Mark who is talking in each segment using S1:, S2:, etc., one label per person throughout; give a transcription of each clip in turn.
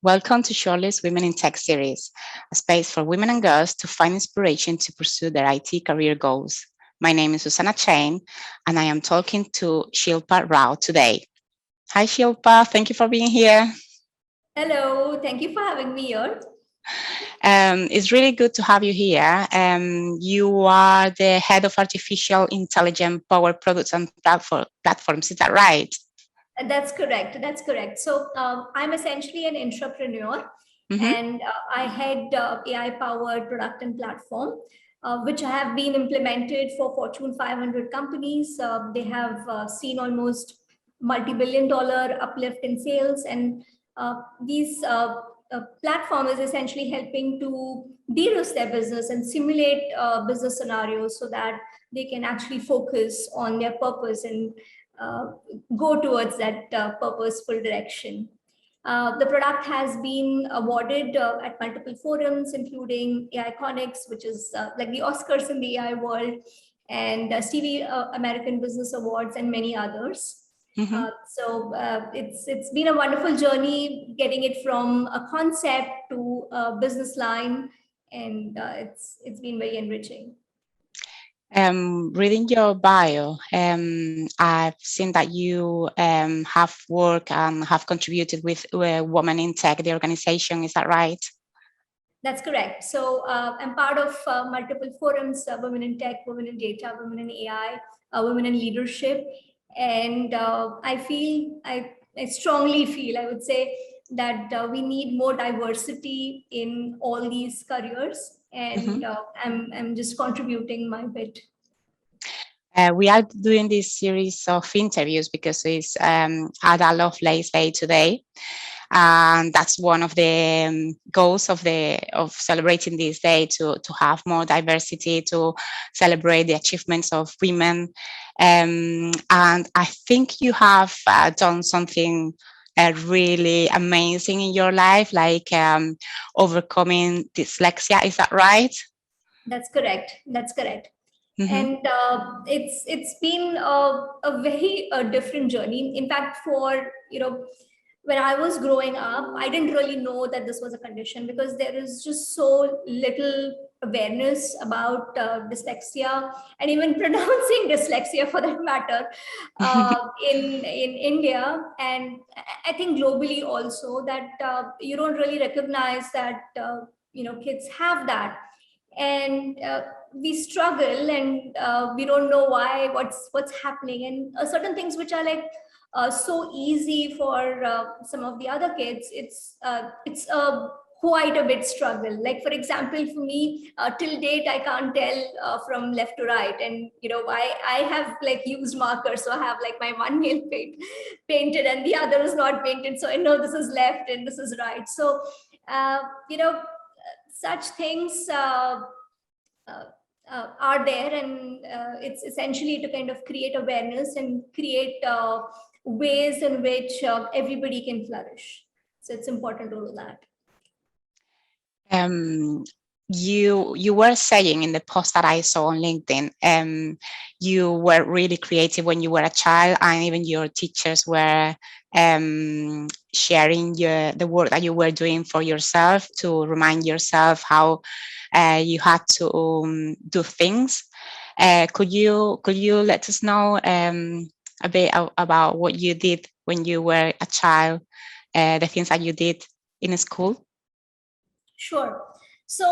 S1: Welcome to ShortList Women in Tech series, a space for women and girls to find inspiration to pursue their IT career goals. My name is Susanna Chain, and I am talking to Shilpa Rao today. Hi, Shilpa. Thank you for being here.
S2: Hello, thank you for having me here.
S1: It's really good to have you here. You are the head of artificial intelligence powered products and platforms. Is that right?
S2: That's correct. That's correct. So I'm essentially an entrepreneur,
S1: Mm-hmm.
S2: and I head AI-powered product and platform, which have been implemented for Fortune 500 companies. They have seen almost multi-billion-dollar uplift in sales, and these platform is essentially helping to de-risk their business and simulate business scenarios so that they can actually focus on their purpose and uh, go towards that purposeful direction. The product has been awarded at multiple forums, including AI Connects, which is like the Oscars in the AI world, and Stevie American Business Awards, and many others.
S1: Mm-hmm.
S2: It's been a wonderful journey getting it from a concept to a business line, and it's been very enriching.
S1: Reading your bio, I've seen that you have worked and have contributed with Women in Tech, the organization. Is that right?
S2: That's correct. So I'm part of multiple forums: Women in Tech, Women in Data, Women in AI, Women in Leadership. And I strongly feel, I would say, that we need more diversity in all these careers.
S1: Mm-hmm.
S2: And I'm just contributing my bit.
S1: We are doing this series of interviews because it's Ada Lovelace Day today, and that's one of the goals of celebrating this day to have more diversity, to celebrate the achievements of women. And I think you have done something really amazing in your life, like overcoming dyslexia. Is that right?
S2: That's correct. That's correct.
S1: Mm-hmm.
S2: And it's been a very different journey. In fact, for when I was growing up, I didn't really know that this was a condition because there is just so little awareness about dyslexia and even pronouncing dyslexia for that matter in India, and I think globally also, that you don't really recognize that kids have that, and we struggle, and we don't know why, what's happening, and certain things which are like so easy for some of the other kids, it's a quite a bit struggle. Like for example, for me, till date I can't tell from left to right, and I have like used markers, so I have like my one nail painted and the other is not painted, so I know this is left and this is right. So uh, you know such things uh, are there, and it's essentially to kind of create awareness and create ways in which everybody can flourish. So it's important to do that.
S1: Um, you were saying in the post that I saw on LinkedIn, you were really creative when you were a child, and even your teachers were sharing the work that you were doing for yourself to remind yourself how you had to do things. Could you let us know a bit about what you did when you were a child, the things that you did in school?
S2: Sure. So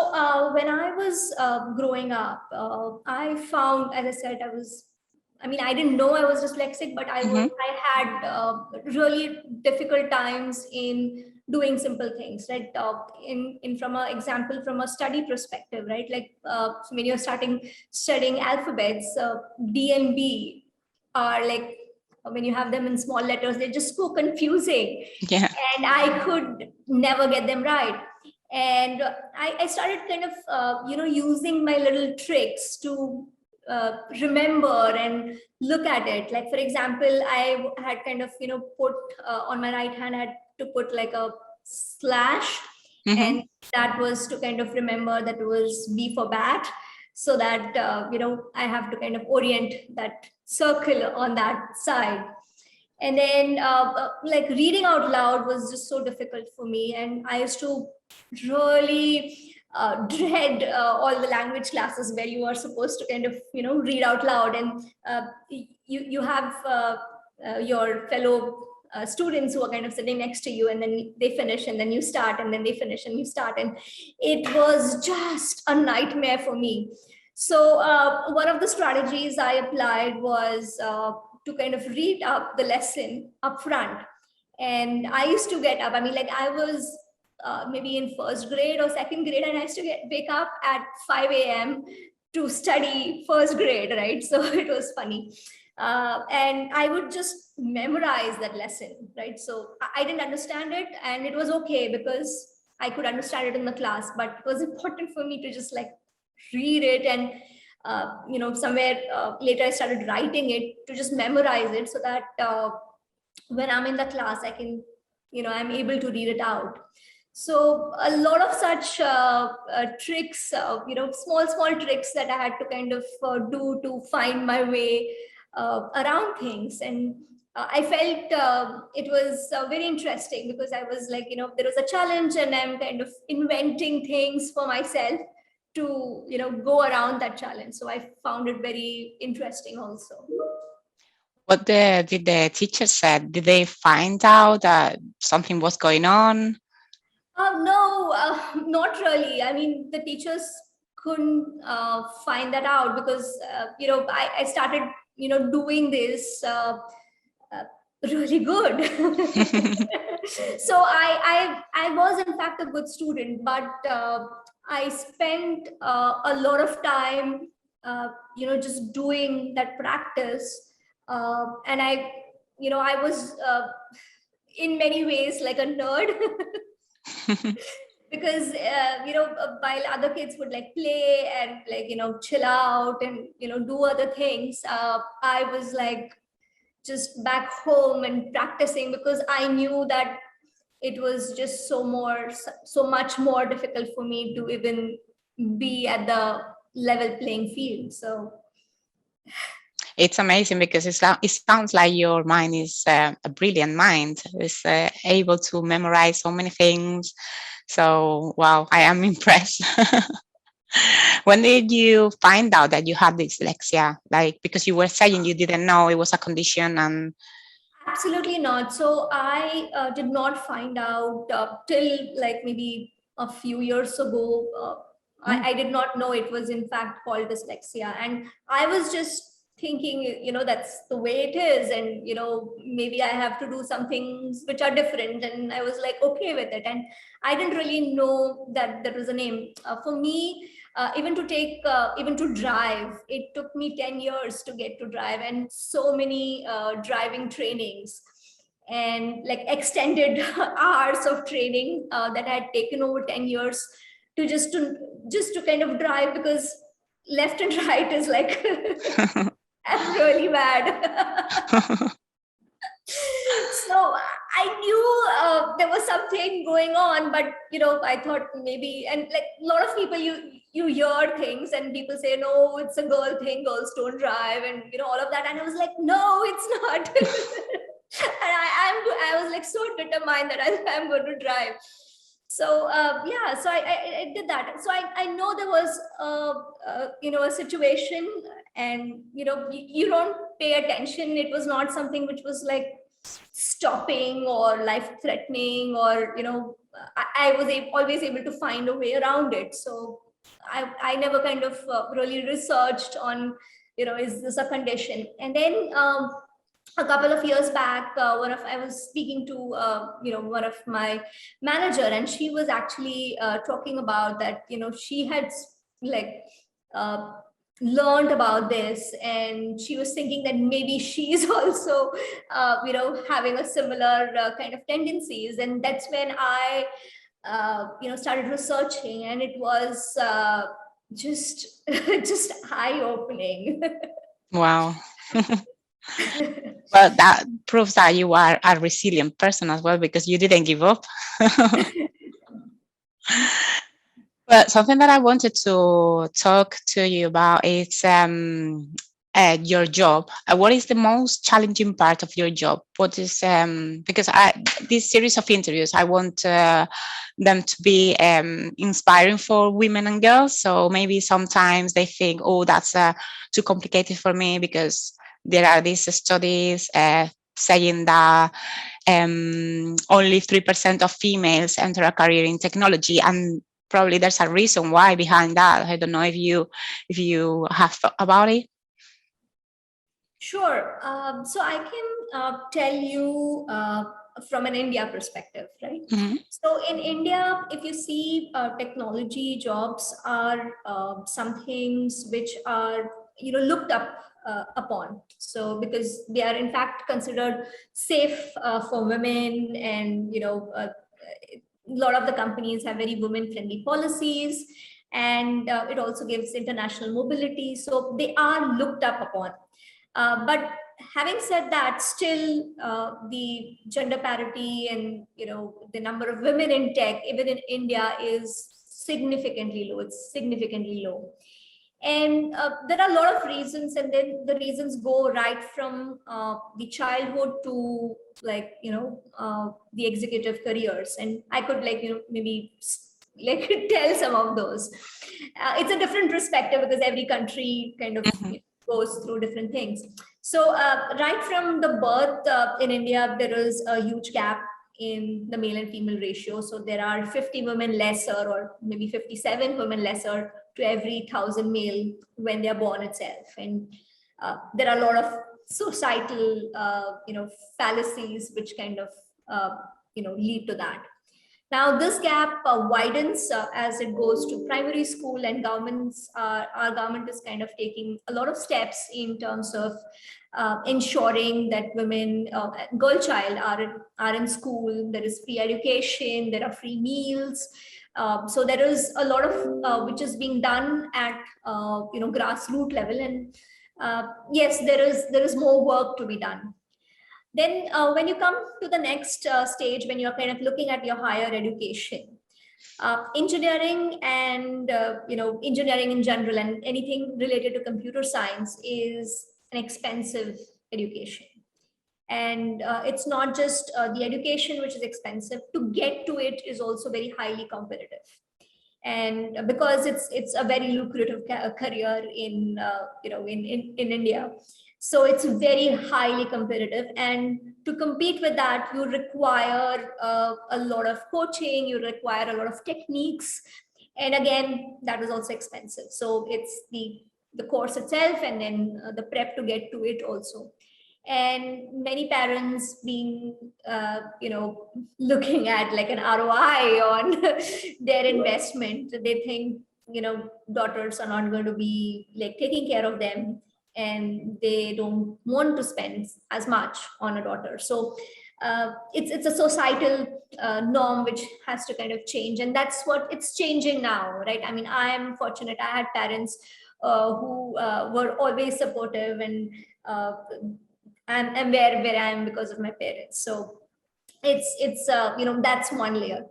S2: when I was growing up, I found, as I said, I didn't know I was dyslexic, but
S1: Mm-hmm.
S2: I had really difficult times in doing simple things, right? In from a example, from a study perspective, right? Like so when you're studying alphabets, D and B are like, when you have them in small letters, they're just so confusing,
S1: Yeah.
S2: and I could never get them right. And I started kind of using my little tricks to remember and look at it. Like for example, I had kind of put on my right hand, I had to put like a slash,
S1: Mm-hmm.
S2: and that was to kind of remember that it was B for bat, so that I have to kind of orient that circle on that side. And then like reading out loud was just so difficult for me, and I used to really dread all the language classes where you are supposed to kind of read out loud, and you have your fellow students who are kind of sitting next to you, and then they finish and then you start, and then they finish and you start, and it was just a nightmare for me. So one of the strategies I applied was to kind of read up the lesson up front. And I used to get up, I mean, like I was maybe in first grade or second grade, and I used to wake up at 5 a.m. to study first grade, right? So it was funny. And I would just memorize that lesson, right? So I didn't understand it, and it was okay because I could understand it in the class, but it was important for me to just like read it, and somewhere later I started writing it to just memorize it, so that when I'm in the class I can, I'm able to read it out. So a lot of such tricks, small tricks that I had to kind of do to find my way around things. And I felt it was very interesting, because I was like, there was a challenge and I'm kind of inventing things for myself to go around that challenge. So I found it very interesting also.
S1: What did the teacher said? Did they find out that something was going on?
S2: No, not really. I mean, the teachers couldn't find that out, because I started doing this really good. So I was in fact a good student, but I spent a lot of time just doing that practice, and I was in many ways like a nerd. Because while other kids would like play and like chill out and do other things, I was like just back home and practicing, because I knew that it was just so much more difficult for me to even be at the level playing field. So
S1: It's amazing because it sounds like your mind is a brilliant mind. It's able to memorize so many things. So, wow, I am impressed. When did you find out that you had dyslexia? Like, because you were saying you didn't know it was a condition, and
S2: absolutely not. So I did not find out till like maybe a few years ago. I did not know it was in fact called dyslexia. And I was just thinking, that's the way it is. And, maybe I have to do some things which are different. And I was like, okay with it. And I didn't really know that there was a name. For me, even to drive, it took me 10 years to get to drive, and so many driving trainings and like extended hours of training that I had taken over 10 years to just to kind of drive, because left and right is like I'm really bad. So I knew there was something going on, but I thought maybe, and like a lot of people, you hear things and people say, no, it's a girl thing, girls don't drive, and all of that, and I was like, no, it's not. And I was like so determined that I'm going to drive. So yeah, so I did that. So I know there was a situation, and you don't pay attention. It was not something which was like stopping or life threatening, or I was always able to find a way around it. So I never kind of really researched on is this a condition. And then a couple of years back, I was speaking to one of my manager, and she was actually talking about that she had like uh, learned about this, and she was thinking that maybe she's also having a similar kind of tendencies. And that's when I started researching, and it was just just eye-opening.
S1: wow. Well, that proves that you are a resilient person as well, because you didn't give up. But something that I wanted to talk to you about is your job, what is the most challenging part of your job? What is because this series of interviews, I want them to be inspiring for women and girls. So maybe sometimes they think, oh, that's too complicated for me, because there are these studies saying that only 3% of females enter a career in technology, and probably there's a reason why behind that. I don't know if you have thought about it.
S2: Sure. So I can tell you from an India perspective, right?
S1: Mhm.
S2: So in India, if you see technology jobs are some things which are looked up upon. So because they are in fact considered safe for women, and a lot of the companies have very women-friendly policies, and it also gives international mobility. So they are looked up upon. But having said that, still the gender parity and the number of women in tech, even in India, is significantly low. It's significantly low, and there are a lot of reasons. And then the reasons go right from the childhood to the executive careers. And I could maybe tell some of those. It's a different perspective because every country kind of
S1: Mhm.
S2: goes through different things. So right from the birth in India, there is a huge gap in the male and female ratio. So there are 50 women lesser, or maybe 57 women lesser to every 1,000 male when they are born itself. And there are a lot of societal, fallacies which kind of, lead to that. Now, this gap widens as it goes to primary school, and our government is kind of taking a lot of steps in terms of ensuring that women, girl child, are in school. There is free education, there are free meals. So there is a lot of which is being done at grassroots level, and yes, there is more work to be done. Then when you come to the next stage, when you're kind of looking at your higher education, engineering and engineering in general and anything related to computer science is an expensive education. And it's not just the education which is expensive. To get to it is also very highly competitive, and because it's a very lucrative career in in India. So it's very highly competitive, and to compete with that, you require a lot of coaching, you require a lot of techniques, and again, that is also expensive. So it's the course itself, and then the prep to get to it also. And many parents being looking at like an ROI on their investment, they think daughters are not going to be like taking care of them, and they don't want to spend as much on a daughter. So it's a societal norm which has to kind of change, and that's what it's changing now, right? I mean, I am fortunate. I had parents who were always supportive, and uh, I'm where I am because of my parents. So it's that's one layer.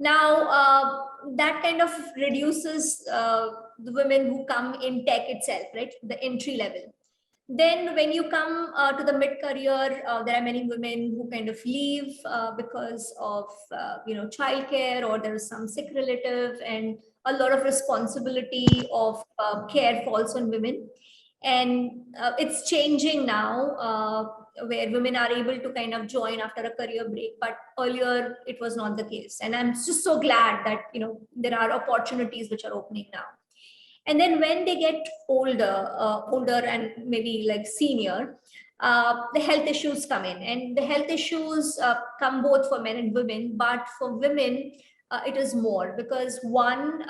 S2: Now that kind of reduces the women who come in tech itself, right? The entry level. Then when you come to the mid career, there are many women who kind of leave because of childcare, or there is some sick relative, and a lot of responsibility of care falls on women. And it's changing now, where women are able to kind of join after a career break, but earlier it was not the case. And I'm just so glad that there are opportunities which are opening now. And then when they get older and maybe like senior, the health issues come in, and the health issues come both for men and women. But for women, it is more because one,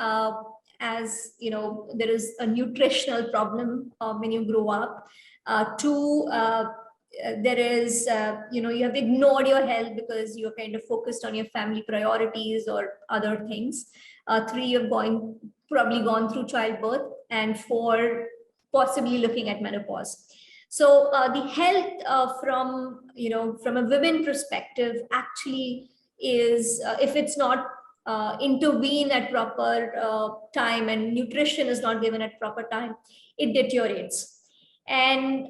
S2: as there is a nutritional problem when you grow up. Two, there is you have ignored your health because you're kind of focused on your family priorities or other things. Three, you've probably gone through childbirth, and four, possibly looking at menopause. So the health from a women perspective actually is, if it's not intervene at proper time, and nutrition is not given at proper time, it deteriorates. and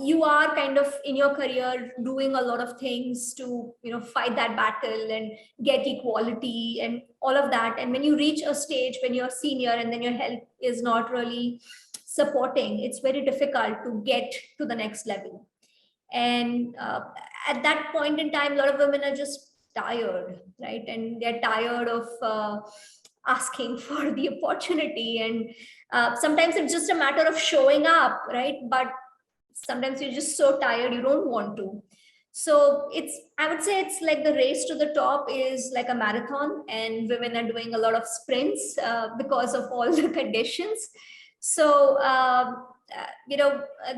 S2: you are kind of in your career doing a lot of things to fight that battle and get equality and all of that. And when you reach a stage when you're senior and then your health is not really supporting, it's very difficult to get to the next level. And at that point in time, a lot of women are just tired, right? And they're tired of asking for the opportunity. And sometimes it's just a matter of showing up, right? But sometimes you're just so tired you don't want to. So I would say it's like the race to the top is like a marathon, and women are doing a lot of sprints because of all the conditions. So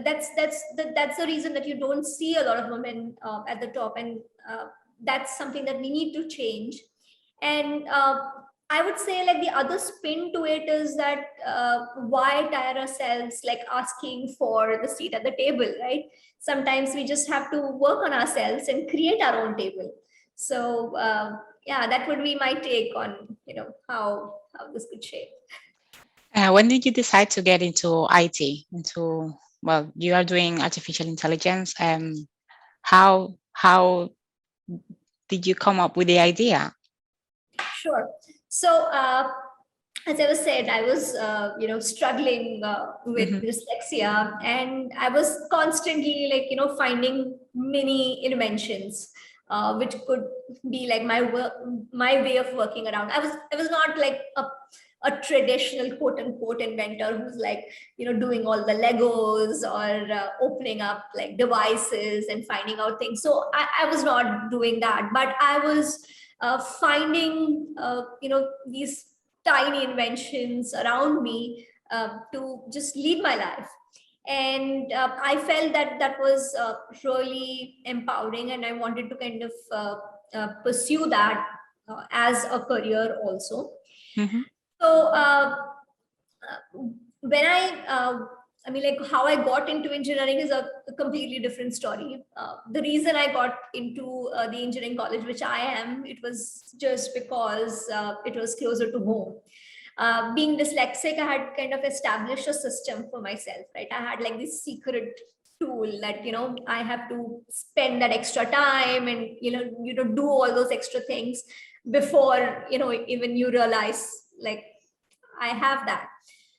S2: that's the reason that you don't see a lot of women at the top, and that's something that we need to change. And I would say like the other spin to it is that why tire ourselves like asking for the seat at the table, right? Sometimes we just have to work on ourselves and create our own table. So yeah, that would be my take on how this could shape.
S1: When did you decide to get into IT? Well, you are doing artificial intelligence. How did you come up with the idea?
S2: Sure. So as I was said, I was struggling with dyslexia, and I was constantly like finding mini inventions which could be like my way of working around. I was not like a traditional quote unquote inventor who's like doing all the Legos or opening up like devices and finding out things. So I was not doing that, but I was finding these tiny inventions around me to just lead my life. And I felt that that was really empowering, and I wanted to kind of pursue that as a career also.
S1: Mm-hmm.
S2: So when I mean, like how I got into engineering is a completely different story. The reason I got into the engineering college, which I am, it was just because it was closer to home. Being dyslexic, I had kind of established a system for myself, right? I had like this secret tool that I have to spend that extra time and do all those extra things before even you realize like I have that.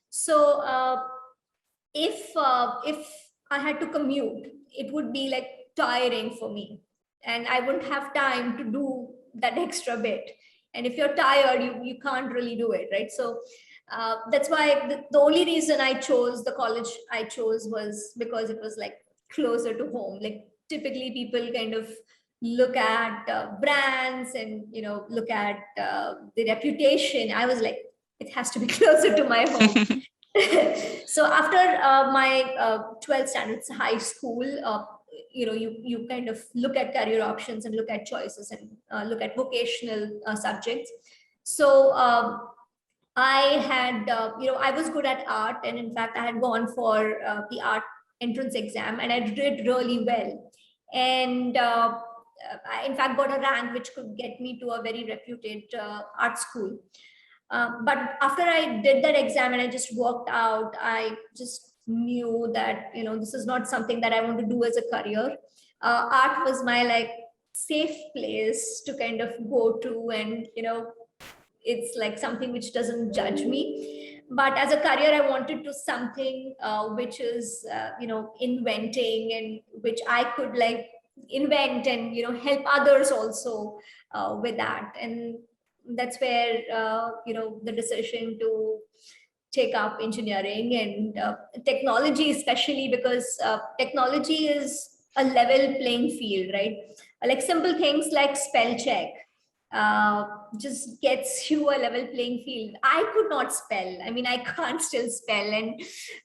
S2: So if I had to commute, it would be like tiring for me, and I wouldn't have time to do that extra bit. And if you're tired, you can't really do it, right? So that's why the only reason I chose the college I chose was because it was like closer to home. Like typically people kind of look at brands and look at the reputation. I was like, it has to be closer to my home. So after my 12th standards high school, you kind of look at career options and look at choices and look at vocational subjects. So I had I was good at art, and in fact I had gone for the art entrance exam, and I did really well. And I in fact got a rank which could get me to a very reputed art school. But after I did that exam and I just walked out, I just knew that this is not something that I want to do as a career. Art was my like safe place to kind of go to, and it's like something which doesn't judge me. But as a career, I wanted to something which is inventing, and which I could like invent and help others also with that. And that's where the decision to take up engineering and technology, especially because technology is a level playing field, right? Like simple things like spell check uh, just gets you a level playing field. I could not spell. I mean, I can't still spell, and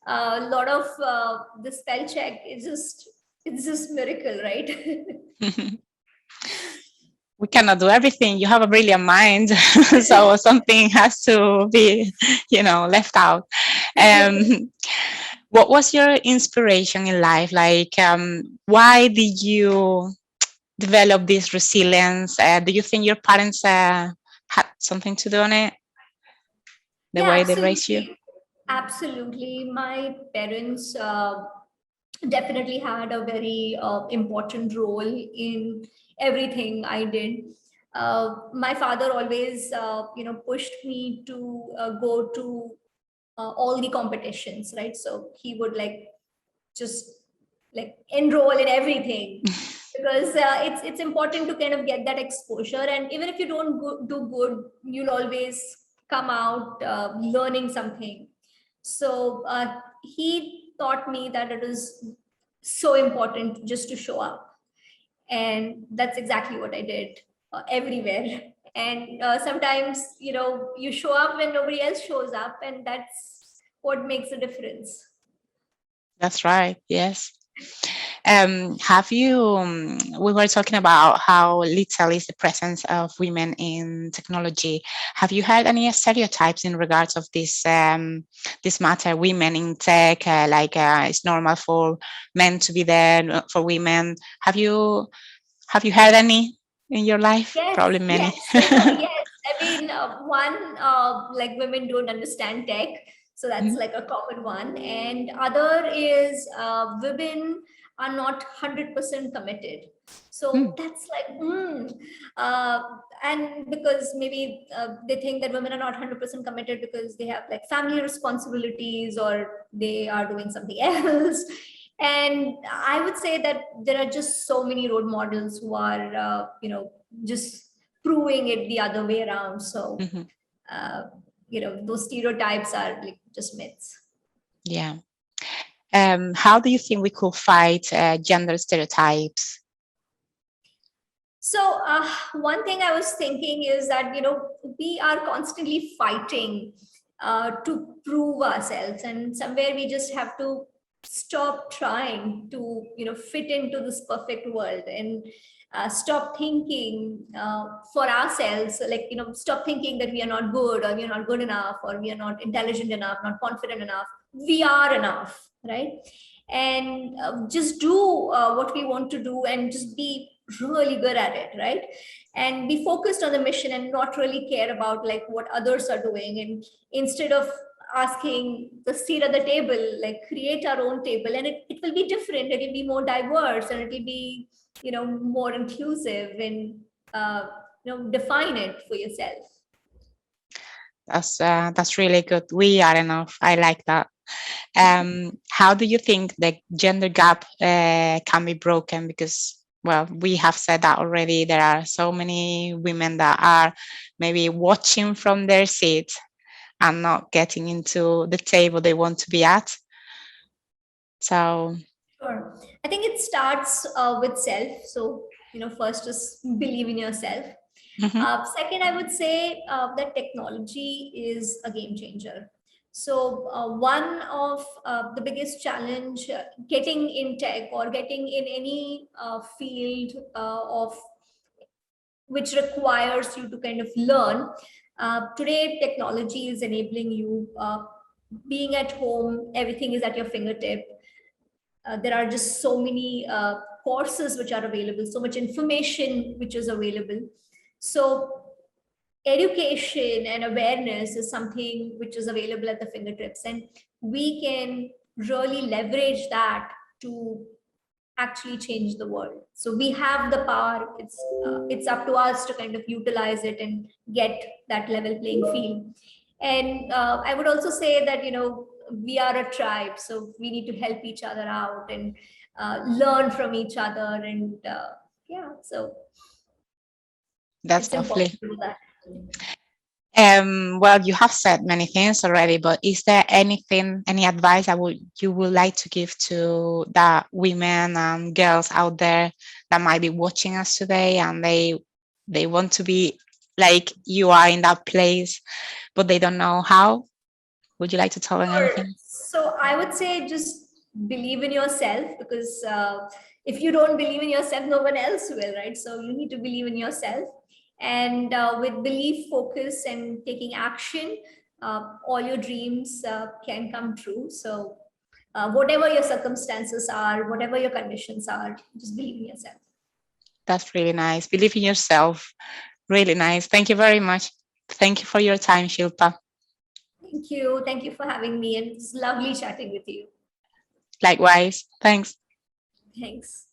S2: a lot of the spell check is just it's just miracle, right?
S1: We cannot do everything. You have a brilliant mind, so something has to be, left out. What was your inspiration in life? Like, why did you develop this resilience? Do you think your parents had something to do on it? The
S2: Yeah,
S1: way they raised you?
S2: absolutely. Absolutely. My parents definitely had a very important role in everything I did. My father always, pushed me to go to all the competitions, right? So he would just enroll in everything, because it's important to kind of get that exposure. And even if you don't do good, you'll always come out learning something. So he taught me that it is so important just to show up, and that's exactly what I did everywhere. And sometimes, you show up when nobody else shows up, and that's what makes a difference.
S1: That's right. Yes. Have you, we were talking about how little is the presence of women in technology. Have you heard any stereotypes in regards of this matter, women in tech, it's normal for men to be there, not for women? Have you heard any in your life?
S2: Yes,
S1: Probably many.
S2: yes, yes. I mean, one, women don't understand tech, so that's
S1: Mhm.
S2: like a common one. And other is women are not 100% committed.
S1: Mm,
S2: So that's uh, and because maybe they think that women are not 100% committed because they have like family responsibilities, or they are doing something else. And I would say that there are just so many role models who are, just proving it the other way around. So,
S1: mhm.
S2: uh, those stereotypes are like just myths.
S1: Yeah. How do you think we could fight gender stereotypes?
S2: So, one thing I was thinking is that, we are constantly fighting to prove ourselves, and somewhere we just have to stop trying to, fit into this perfect world, and stop thinking for ourselves, stop thinking that we are not good, or we are not good enough, or we are not intelligent enough, not confident enough. We are enough, right? And just do what we want to do, and just be really good at it, right? And be focused on the mission, and not really care about like what others are doing. And instead of asking the seat at the table, like create our own table, and it will be different, it will be more diverse, and it will be, more inclusive, and define it for yourself.
S1: That's really good. We are enough. I like that. How do you think the gender gap can be broken? Because, well, we have said that already. There are so many women that are maybe watching from their seat and not getting into the table they want to be at. So,
S2: Sure. I think it starts with self. So, first just believe in yourself.
S1: mhm,
S2: Second, I would say that technology is a game changer. So, one of the biggest challenge getting in tech, or getting in any field of which requires you to kind of learn. Today, technology is enabling you. Being at home, everything is at your fingertip. There are just so many courses which are available, so much information which is available. So education and awareness is something which is available at the fingertips, and we can really leverage that to actually change the world. So we have the power. It's up to us to kind of utilize it and get that level playing field. And I would also say that, we are a tribe, so we need to help each other out, and learn from each other. And yeah, so
S1: that's
S2: it's important
S1: lovely.
S2: to do that.
S1: Well, you have said many things already, but is there anything, any advice that you would like to give to the women and girls out there that might be watching us today, and they want to be like you are in that place, but they don't know how? Would you like to tell them
S2: Sure.
S1: anything?
S2: So I would say just believe in yourself, because if you don't believe in yourself, no one else will, right? So you need to believe in yourself. And with belief, focus, and taking action, all your dreams can come true. So whatever your circumstances are, whatever your conditions are, just believe in yourself.
S1: That's really nice. Believe in yourself. Really nice. Thank you very much. Thank you for your time, Shilpa.
S2: Thank you. Thank you for having me. And it's lovely chatting with you.
S1: Likewise. Thanks.
S2: Thanks.